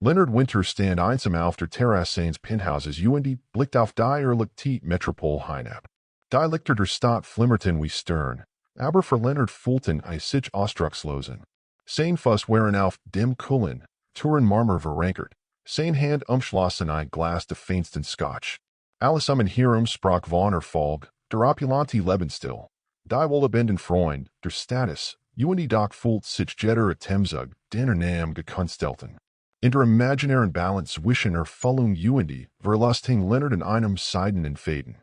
Leonard Winter stand einsam auf der Terrasse seines Penthauses und blickt auf die erlichte Metropole hinab. Die Lichter der Stadt flimmerten wie Stern, aber für Leonard Fulton sich ausdruckslosen. Sein Fuss waren auf dem Kullen, Touren Marmor verankert, sein Hand umschlossen ein Glas de feinsten Scotch. Alles Hierum sprach von Erfolg, der opulente Lebensstil, die wohlhabenden Freund, der Status, und Doc fühlt sich jeder Atemzug, den Namen gekunstelten. In der imaginären Balance zwischen Erfüllung und Verlustung Leonard in einem Seiden und Faden.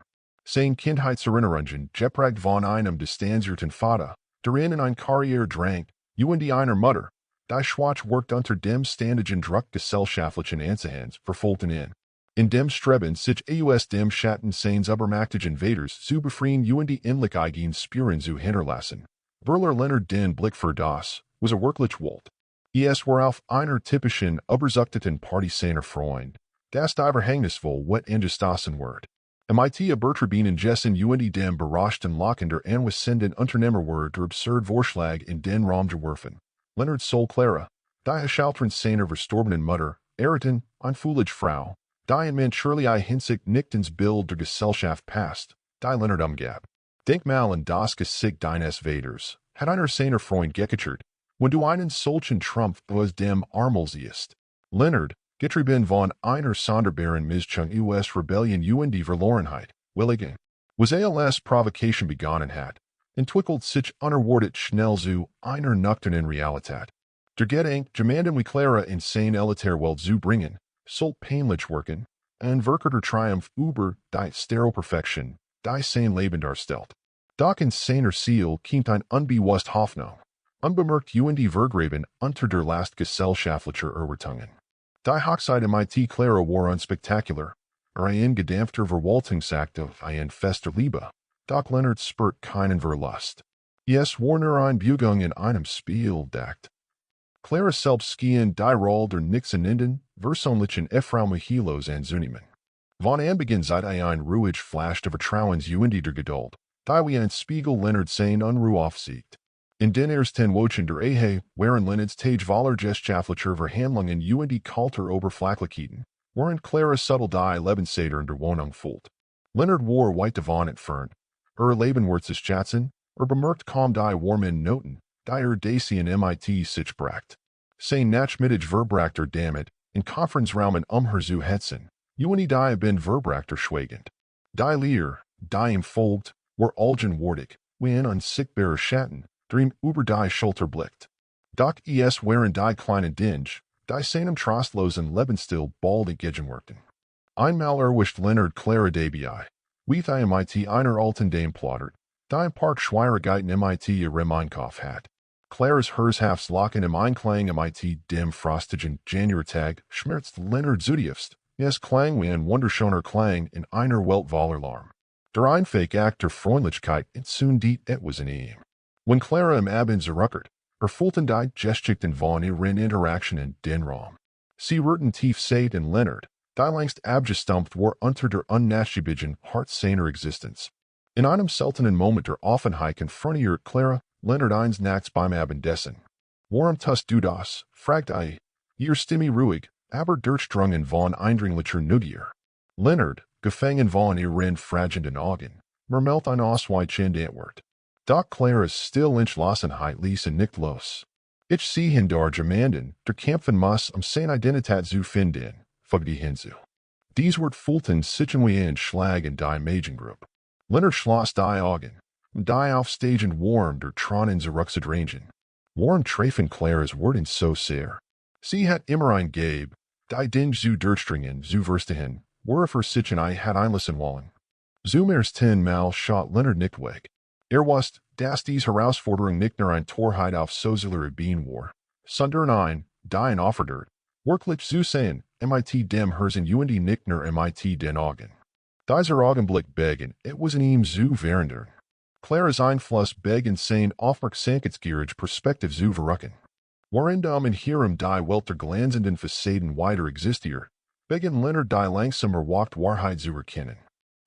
Sein Kindheitserinnerungen geprägt von einem distanzierten Vater, der in ein Karriere drang, und einer Mutter, die Schwach worked unter dem ständigen Druck gesellschaftlichen Anzuhans verfolgten in. In dem Streben sich aus dem Schatten seines übermächtigen Vaters zu befreien und endlich eigene Spuren zu hinterlassen. Verler Leonard den Blick für das, was wirklich wollt. Es war auf einer typischen, überzuchteten Party seiner Freund, das die verhängnisvoll wet angestoßen wird. Mit Übertriebenen Jessen und dem berauchten Lachen der anwesenden Unternehmer war der absurd Vorschlag in den Raum geworfen. Leonard Sol Clara, die Schaltern seiner verstorbenen Mutter, erreten, ein foolish Frau, die ein Menschlich Hinsicht nicht ins Bild der Gesellschaft passt, die Leonard umgab. Denk mal an das Gesicht deines Vaters, hat einer seiner Freund gekechert, wenn du einen solchen Trumpf aus dem Armel siehst. Leonard, getrieben von einer sonderbaren Mischung aus Rebellion und Verlorenheit, willigen, was als Provocation begonnen hat, entwickelt sich unerwartet schnell zu einer nüchternen Realität. Der Gedanke, jemanden wie Clara in seine elitäre Welt zu bringen, soll peinlich wirken, ein Werker der Triumph über die Stereoperfektion, die sein Leben darstellt. Doch in seiner Seele kommt ein unbewusst Hoffnung, unbemerkt und vergraben unter der Last gesellschaftlicher Erwartungen. Die Hochzeit mit Clara war unspektakulär, ein gedämpfter Verwaltungsakt auf ein Fest der Liebe, doch Leonard spürt keinen Verlust. Es war nur eine Bügung in einem Spielakt. Clara selbst schien die Rolle der Nixonenden, versöhnlichen Frau Michilos anzunehmen. Von Anbeginn seit ein ruhig Flash der Vertrauens und der Geduld, die wie ein Spiegel Leonard sein Unruhe aufsiegt. In den ersten Wochen der Ehe waren Leonards Tage voller geschaftlicher Verhandlungen und kalter Oberflächlichkeiten, während Clara subtle die Lebenssäder in der Wohnung fühlt. Leonard war weit davon entfernt, Leben wird sich schätzen, bemerkt kaum die warmen Noten, die Daisy in MIT sich bracht. Sein nachmittig verbrachter damit, in Konferenzraumen her zu hetzen, und die bin verbrachter schweigend. Die Lehr, die ihm folgt, war allgegenwärtig, wenn unsichtbare Schatten, Dream über die Schulter blickt. Doch es waren die kleinen Dinge, die seinem trostlosen Lebensstil bald entgegenwirkten. Einmal erwischt Leonard Clara dabei, wie die MIT einer alten Dame plaudert, die im Park Schwierigkeiten MIT ihrem Einkauf hat. Claras Herzhafts Lachen im Einklang MIT dem frostigen Januartag schmerzt Leonard zutiefst. Es klang wie ein wunderschöner Klang in einer Welt voller Lärm. Der Einfache Akt der Freundlichkeit entzündet etwas in ihm. When Clara im Abend zurückkehrt, erfüllten die Geschichten von ihren Interaktionen den Raum. Sie rührten tief seht in Leonard, die längst abgestumpft war unter der unnachgiebigen Hart seiner Existenz. In einem seltenen Moment der Offenheit konfrontiert Clara Leonard eins nachts beim Abendessen. Warum tust du das? Fragt Ihr Stimme ruhig, aber durchdrungen von eindringlicher Neugier. Leonard, gefangen von ihren fragenden Augen, murmelt ein ausweichende Antwort. Doch Claras Stillentschlossenheit ließ nicht los. Ich sehe hindar jemanden, der kämpfen muss, seine Identität zu finden, fügte hinzu. Dies wird Fulton sitzen wie ein Schlag in die Magengruppe. Leonard schloss die Augen, die aufstehend warm der Tronen zurückzudrängen. Warum treffen Claras Worten so sehr? Sie hat immer ein Gabe, die Dinge zu durchdringen, zu verstehen, worauf sich hat einlassen wollen. Zum ersten Mal schaut Leonard nicht weg. Wusste, dass dies Herausforderung nicht nur ein Torheit auf sozialer Ebene war, sondern die ein Offerdert, wirklich zu sehen, MIT dem Herzen und nicht nur MIT den Augen. Dieser Augenblick begen, was in ihm zu verändern. Claras Einfluss begen sein aufmerksamkeitsgierig Perspektiv zu verrücken. Während in Hierum die Welt der glanzenden Fassaden weiter existiert, begen Leonard die langsamer Wacht Wahrheit zu erkennen.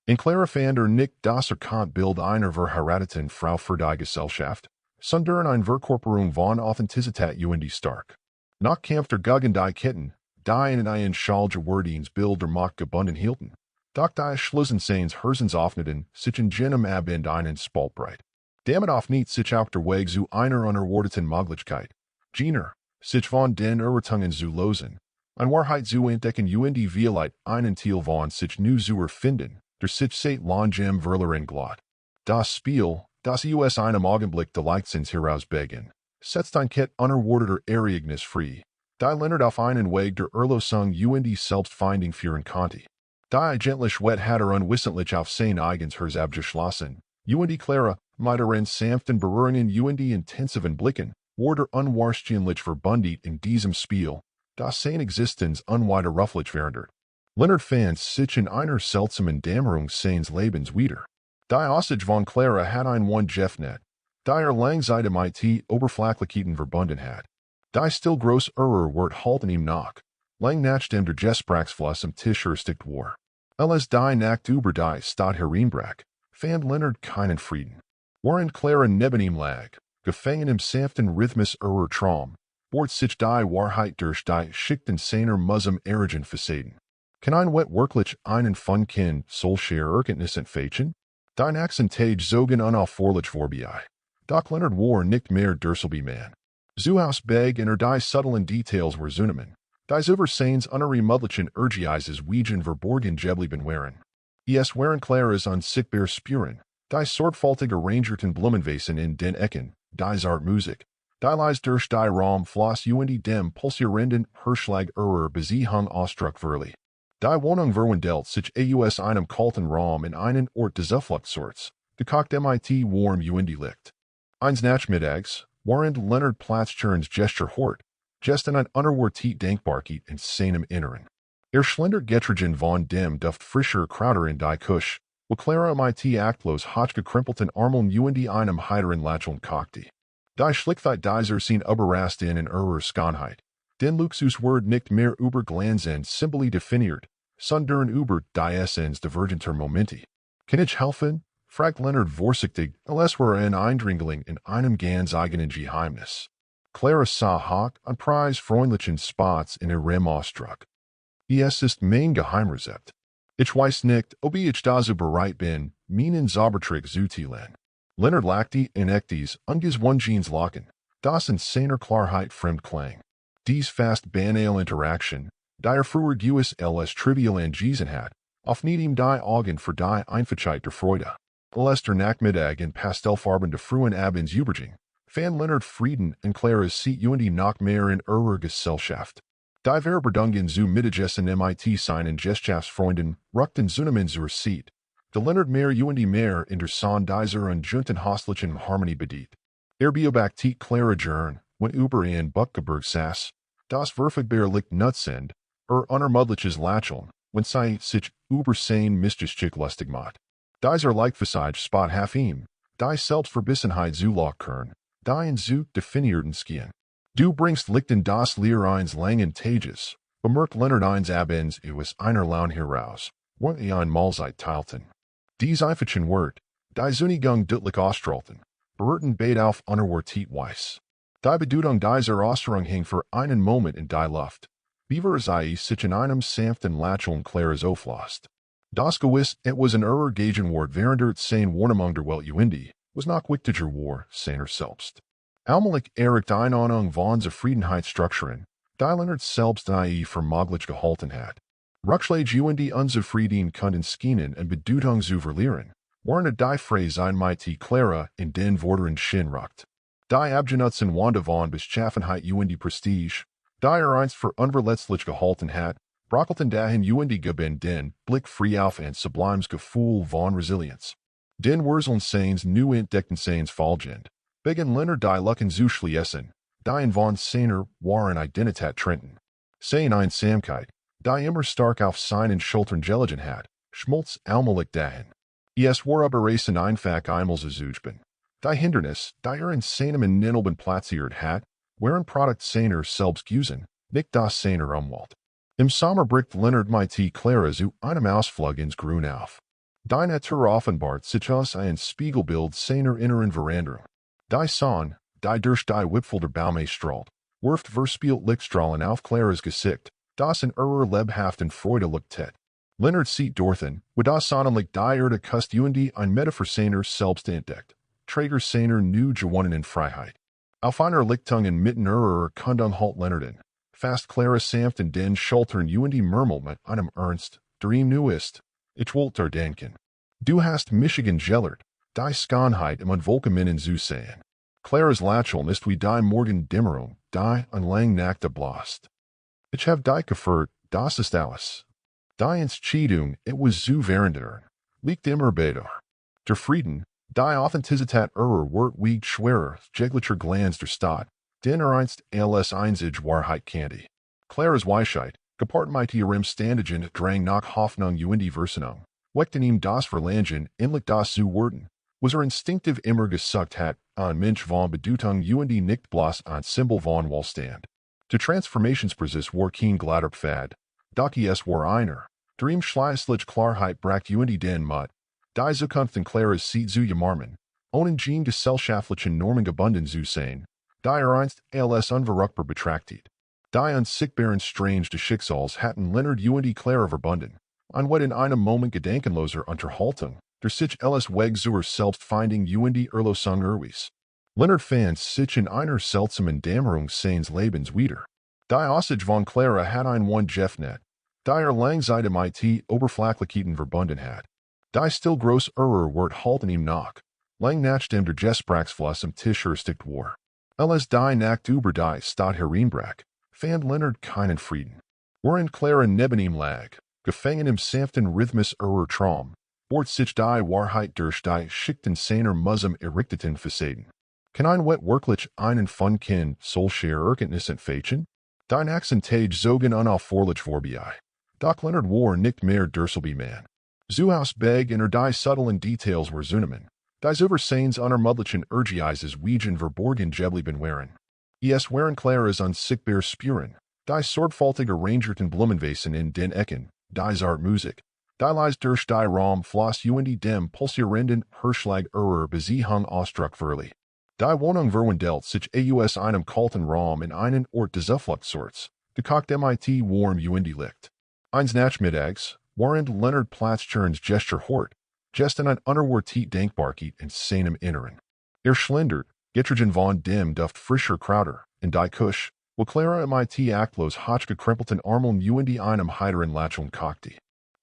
In Clara fand nicht das Bild einer verheirateten Frau für die Gesellschaft, sondern eine Verkörperung von Authentizität und stark. Nach Kampf der gegen die Ketten, die in ein Schalge Wordings Bild der Macht gebunden hielten. Doch die Schlussenseins Hersens offneten, sich in jenem Abend einen Spaltbreit. Damit auf nicht sich auch der Weg zu einer unerwarteten Möglichkeit. Jener, sich von den Irrtungen zu losen. An Wahrheit zu entdecken und vielleicht einen Teil von sich nu zu erfinden, der sich seit langem verloren glot. Das Spiel, das US einem Augenblick der Leichtsinns herausbegen, setzt ein Kett unerwarteter Ereignis frei, die Leonard auf einen Weg der Erlösung und Selbstfindung führen konnte. Die gentlich wet hatter unwissentlich auf sein eigens Herz abgeschlossen, und Clara, mit ihren sanften berührenden und intensiven Blicken, wurde unwahrscheinlich verbundet in diesem Spiel, das seine Existenz unwiderruflich verändert. Leonard fand sich in einer seltsamen Dämmerung seines Lebens wieder. Die Aussage von Clara hat ein one Jeffnet, die Langzeit mit Oberflächlichkeiten verbunden hat. Die still groß wird halten ihm nach. Lang nach dem der Gesprächsfluss am Tisch erstickt war. Als die Nacht über die Stadt hereinbrach, fand Leonard keinen Frieden. Während Clara neben ihm lag, gefangen im sanften Rhythmus Traum, bort sich die Wahrheit durch die Schichten seiner Mussum erregend Fassaden. Kann ein wet wirklich einen von solcher Erkenntnis entfälschen? Die Achsen Tage zogen unaufforderlich vorbei. Doch Leonard war nicht mehr derselbe man. Zuhaus beg in die subtlen Details were zunemen. Die Überseins unermüdlichen Urgeises wiegen verborgen geblieben waren. Es waren Claras unsichtbar Spuren, die sorgfältig arrangierten Blumenwesen in den Ecken, die Artmusik, die Leis durch die Raum floss und dem pulsierenden Herschlag Besiehung Ausdruck verli. Die Wohnung verwandelt sich aus einem kalten Raum in einen Ort des Zufluchtsorts, gekocht mit warm und Licht. Eines Nachmittags, während Leonard Platzcherns Gesture hort, gesten ein unerwartet Denkbarkeit in seinem Inneren. Schlendert getrigen von dem Duft frischer Krauter in die Kusch, wo Clara mit achtlos hochgekrempelten Armeln und einem heiteren Lächeln kochte. Die Schlichtheit dieser sind überrascht in Skonheit. Den Luxus wird nicht mehr über Glanzen simply definiert, sondern über die Essenz divergenter Momente. Kann ich helfen? Fragt Leonard vorsichtig, als ein Eindringling in einem ganz eigenen Geheimnis. Clara sah hoch und preisfreundlichen Spots in ihrem Ausdruck. Es ist mein Geheimrezept. Ich weiß nicht, ob ich dazu bereit bin, meinen Zaubertrick zu teilen. Leonard lachte in echtes, ungezwungenes Lachen, das in seiner Klarheit fremd klang. Dies fast banale Interaktion, die früher als trivial angesehen hat, auf nicht ihm die Augen für die Einfachheit der Freude. Als der Nachmittag in pastellfarbene frühen Abends überging, fand Leonard Frieden und Claras Seat und noch mehr in Gesellschaft. Die Verbindungen zu Mittagessen mit seinen Gesellschaftsfreunden rückten zunehmend zur Seat, de Leonard mehr und mehr in der Sonne dieser unjunten häuslichen Harmonie bedient. Beobachtet Clara gern, wenn über in Buckeberg saß, das verfügbar Licht nutzend, unermüdliches Lächeln, wenn sie sich über sein Missgeschick lustig macht. Dieser Leichtvisage spot half ihm, die Selbstverbissenheit zu lockern, die in zu definierten Skien. Du bringst Licht in das Leer eines langen Tages, bemerkt Leonard eines Abends aus einer Laune heraus, wenn ein Mahlzeit teilten. Dies einfachen Wort, die Zunigung deutlich ausstrahlten, berührten beid auf unerwartet Weiss. Die Bedeutung dieser Äußerung hing für einen Moment in die Luft, wie sie sich in einem sanften Lächeln Claras auflost. Das Gewiss, was ein Gegenwart während sein Warnung der Welt was noch wichtiger war, seiner selbst. Allmählich erregt eine Ahnung von Zufriedenheitsstrukturen, die Leonard selbst für möglich gehalten hat. Rückschläge und Unzufrieden konnten Skinen und Bedeutung zu verlieren, während die Phrase mit Clara in den Worten schinrockt. Die Abgenutzen Wanda von Beschaffenheit und Prestige, die einst für unverletzlich gehalten hat, brockelten dahin und geben den Blick frei auf ein sublimes Gefühl von Resilienz. Den Wurzeln seines nu entdeckten seines Folgend, begen Leonard die Lucken zu schließen, die in von seiner wahren Identität trennten. Sein Einsamkeit, die immer stark auf seinen Schultern gelegen hat, schmolz allmählich dahin. Es war aber einfach einmal zu zugen. Die Hindernis, die in seinem Innenleben platziert hat, waren Produkt seiner Selbstgeusen, nicht das seiner Umwelt. Im Sommer bricht Leonard mit Clara zu einem Ausflug ins Grün auf. Die Natur offenbart sich als ein Spiegelbild seiner inneren Veränderung. Die Sonne, die durch die Wipfel der Bäume strahlt, wirft verspielt Lichtstrahlen auf Claras Gesicht, das in lebhaften Freude liegt. Leonard sieht Dorthen, wo das sonnenlicht die Erde kust ein Meta für seiner selbst entdeckt. Träger seiner new gewonnenen Freiheit. Auf einer Lichtungen mitten Kundung halt Leonarden. Fast Clara sanft den Schultern Murmel mit einem Ernst, der ihm nu ist. Ich wollte denken. Du hast Michigan gellert, die Skanheit im Unvolkeminnen zu sehen. Claras Lacheln ist wie die Morgendämmerung, die an lang Nachte blast. Ich hab die geführt, das ist alles. Die Entscheidung, it was zu verandern, liegt immer beter. Der Frieden, die Authentizität wird wiegt schwerer, jeglicher Glanz der Stadt, den einst als einzige Wahrheit kannte. Claras Weisheit, gepaart mit ihrem ständigen Drang nach Hoffnung Versenung, weckten ihm das Verlangen, endlich das zu werden, was instinktiv immer gesucht hat, an Mensch von Bedeutung nicht bloß ein Symbol von Wohlstand. De Transformationsprozess war kein glatter Pfad, doch es war einer, der ihm schließlich Klarheit bracht den Mut, die Zukunft in Claras Seed zu jamarmen, ohne Gene gesellschaftlichen Normen gebunden zu sein, die einst als unverrückbar betrachtet. Die unsichtbaren Strange des Schicksals hatten Leonard Clara verbunden, an wat in einem Moment gedankenloser Unterhaltung, der sich als Weg zur Selbstfindung Erlösung erwies. Leonard fand sich in einer seltsamen Dämmerung seines Lebens wieder. Die Aussage von Clara hat one Jeffnet, die Langzeit mit Oberflächlichkeiten verbunden hat. Die still groß wird halten ihm nach, lang nach dem der Gesprächsfluss am Tisch erstickt war. Als die Nacht über die Stadt hereinbrach, fand Leonard keinen Frieden. Worin Clara neben ihm lag, gefangen im sanften Rhythmus Traum, bort sich die Wahrheit durch die Schichten seiner Mussum errichteten Fassaden. Kann ein wet wirklich einen von Kind solcher Erkenntnis entfälschen? Dein Akzentage zogen unaufforderlich vorbei. Doch Leonard war nicht mehr Durselby-Man. Zu Haus beg in die subtlen Details war zunehmen. Die Übersehens unermüdlichen Urgeises wiegen verborgen geblieben waren. Es waren Claras unsichtbar Spuren, die sorgfältig arrangierten Blumenwesen in den Ecken, die Artmusik, die leise durch die Raum floss dem pulsierenden Hirschlag Besiehung Ausdruck verlieh. Die Wohnung verwandelt sich aus einem kalten Raum in einen Ort des Zufluchtsorts, gekocht mit warm liegt. Eins Nachmittags, während Leonard Platzcherns Gesture hort, gesten ein unerwartet Denkbarkeit in seinem Inneren. Schlendert, getrigen von dem Duft frischer Krauter, in die Kusch, wo Clara mit achtlos hochgekrempelten Armeln einem heiteren Lacheln kochte.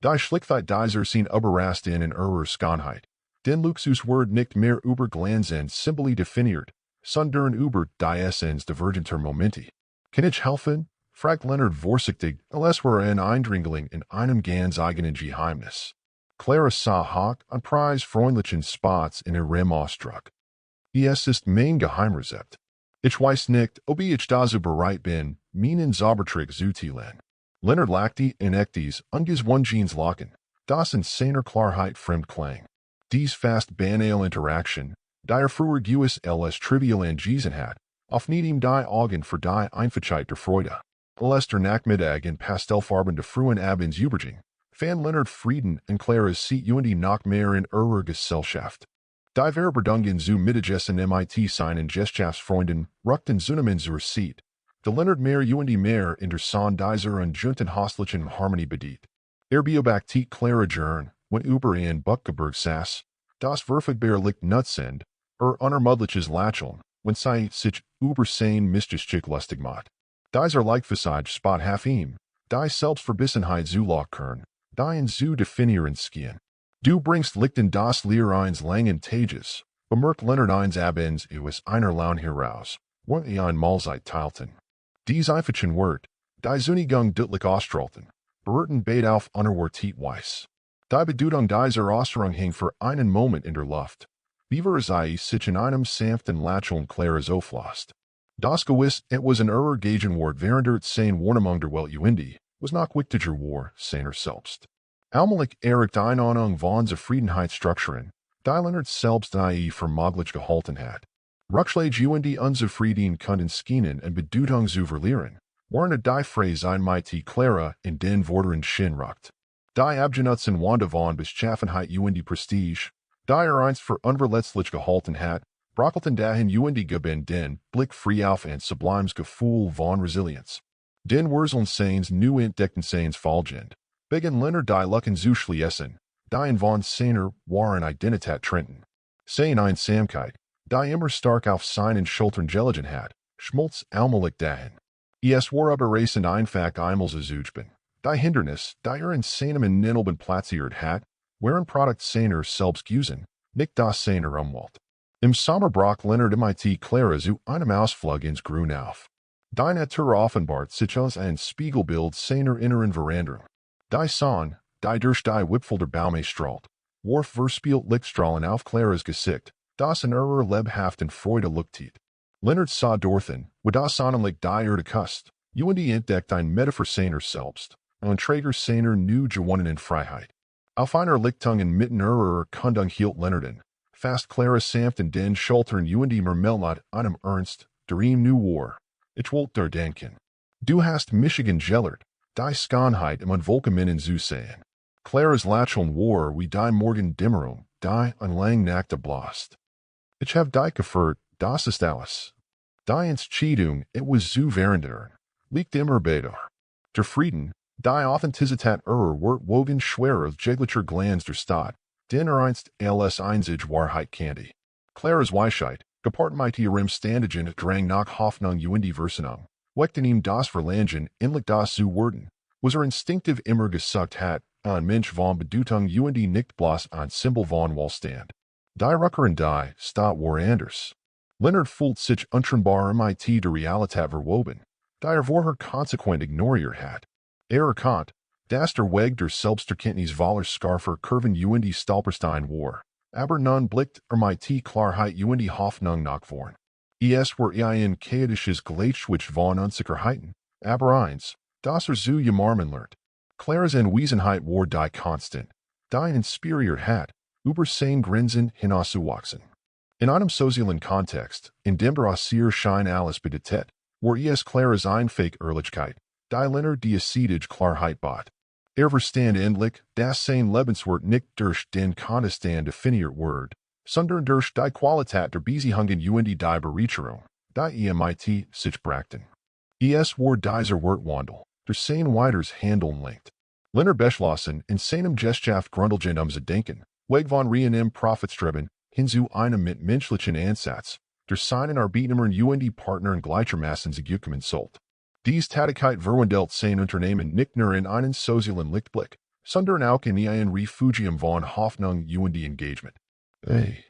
Die Schlichtheit dieser sind überrascht in Skanheit. Den Luxus wird nicht mehr über Glanzen simply definiert, sondern über die Essenz divergenter Momente. Kann ich helfen? Fragt Leonard vorsichtig, als wäre ein Eindringling in einem ganz eigenen Geheimnis. Clara sah hoch und preis freundlichen Spots in ihrem Ausdruck. Es ist mein Geheimrezept. Ich weiß nicht, ob ich dazu bereit bin, meinen Zaubertrick zu teilen. Leonard lachte in echtes, ungeswungenes Lachen, das in seiner Klarheit fremd klang. Dies fast banale Interaktion, die früher als trivial angesehen hat, auf nicht ihm die Augen für die Einfachheit der Freude. Als der Nachmittag in pastellfarben der frühen Abends überging, fand Leonard Frieden und Claras Seat noch mehr in Gesellschaft. Die Verbindungen zu Mittagessen mit seinen Gesellschaftsfreunden rückten zunehmend zur Seat, der Leonard mehr in der Sonne dieser unjunten häuslichen Harmonie bedient. Beobachtet Clara gern, wenn über in Buckeberg saß, das verfügbar liegt nutzend, unermüdliches Lacheln, wenn sie sich über sein Missgeschick lustig macht. Dieser Leichtvisage spot half ihm, die Selbstverbissenheit zu lockern, die in zu definieren Skien. Du bringst Licht in das Leer eines langen Tages, bemerkt Leonard eines Abends aus einer Laune heraus, wenn ein Mahlzeit teilten. Dies einfachen Wort, die Zunigung deutlich ausstrahlten, berührten beid auf unerwartet Weiss. Die Bedeutung dieser Äußerung hing für einen Moment in der Luft, wie wir sie sich in einem sanften Lacheln Claras auflost. Das Gewiss, it was ein Gegenwart während sein Warnung der Welt was noch wichtiger war, seiner selbst. Allmählich erregt eine Ahnung von Zufriedenheitsstrukturen, die Leonard selbst nie für möglich gehalten hat. Rückschläge unzufrieden konnten Skinen und Bedeutung zu verlieren, waren die Phrase mit Clara in den Worten Shin rückt. Die Abgenutzen Wanda von Beschaffenheit Prestige, die einst für unverletzlich gehalten hat, brockelten dahin gewinn den Blick frei auf ein sublimes Gefühl von Resilienz. Den Wurzeln seines new Entdecken seines Fallgend. Begen Länder die Lucken zuschli essen, die von seiner Waren Identität Trenten. Sein ein Samkeit, die immer stark auf seinen Schultern gelegen hat, schmolz allmählich dahin. Es war aber racend einfach einmal so zuchben. Die Hindernis, die in seinem Ninelben platziert hat, waren Produkt seiner selbst gewesen, nicht das seiner Umwelt. Im Sommer brach Leonard mit Clara zu einem Ausflug ins Grün auf. Die Natur offenbart sich als ein Spiegelbild seiner inneren Veränderung. Die Sonne, die durch die Wipfel der Baume strahlt, warf verspielt Lichtstrahlen auf Claras Gesicht, das in ihrer lebhaften Freude leuchtet. Leonard sah dorthin, wo das Sonnenlicht die Erde kust, entdeckt ein Metaphor seiner selbst, ein Träger seiner neu gewonnenen Freiheit. Auf einer Lichtung inmitten ihrer Kundung hielt Leonard in, fast Clara sanft in den Schultern Mermelad einem Ernst, der ihm nu war. Ich wollte dir denken. Du hast Michigan gellert, die Skonheit im Unvolkenen zu sehen. Claras Lacheln war wie die Morgendämmerung, die an lang Nacht blast. Ich hab die gefert, das ist alles. Die Entscheidung, it was zu verändern, liegt immer beter. Der Frieden, die Authentizität ihrer wird wogen schwerer jeglicher Glanz der Stadt, den einst als einzige Wahrheit kannte. Claras Weisheit, gepart mit ihrem Standagen drang nach Hoffnung die Versenung, weckten ihm das Verlangen, endlich das zu werden, was instinktiv immer gesucht hat, ein Mensch von Bedeutung die nicht bloß ein Symbol von Wohlstand. Die Rucker und die Stadt war anders. Leonard fühlt sich untrennbar mit der Realität verwoben, die vorher konsequent ignoriert hat. Erkannt, dass der Weg der Selbsterkenntnis voller Skarfer Kurven die Stolperstein war, aber nun blickt mit Klarheit die Hoffnung nach vorn. Es war ein chaotisches Gleichschwitch von Unsicherheiten, aber eins, das zu jamarmen lernt. Claras Anwesenheit war die Konstant, die inspiriert hat, über sein Grinsen hinauszuwachsen. In einem sozialen Kontext, in dem der Schein alles bedeutet, war es Claras Einfake Ehrlichkeit, die Leonard die Assedige Klarheit bot. Verstand endlich, dass sein Lebenswert nicht durch den Kontestand definiert wird, sondern durch die Qualität der Beziehungen die Bereicherung, die mit sich brachten. Es war dieser Wertwandel, der sein weiters Handeln lenkt. Leonard beschlossen, in seinem Gesellschaft grundlegend zu denken, weg von reinem Profitstreben, hin zu einem mit menschlichen Ansatz, der seinen Arbeitnehmern die Partnern gleichermaßen zu gekommen sollte. Dies Tätigkeit verwandelt sein Unternehmen nicht nur in einen sozialen Lichtblick, sondern auch in ein Refugium von Hoffnung die Engagement. Hey,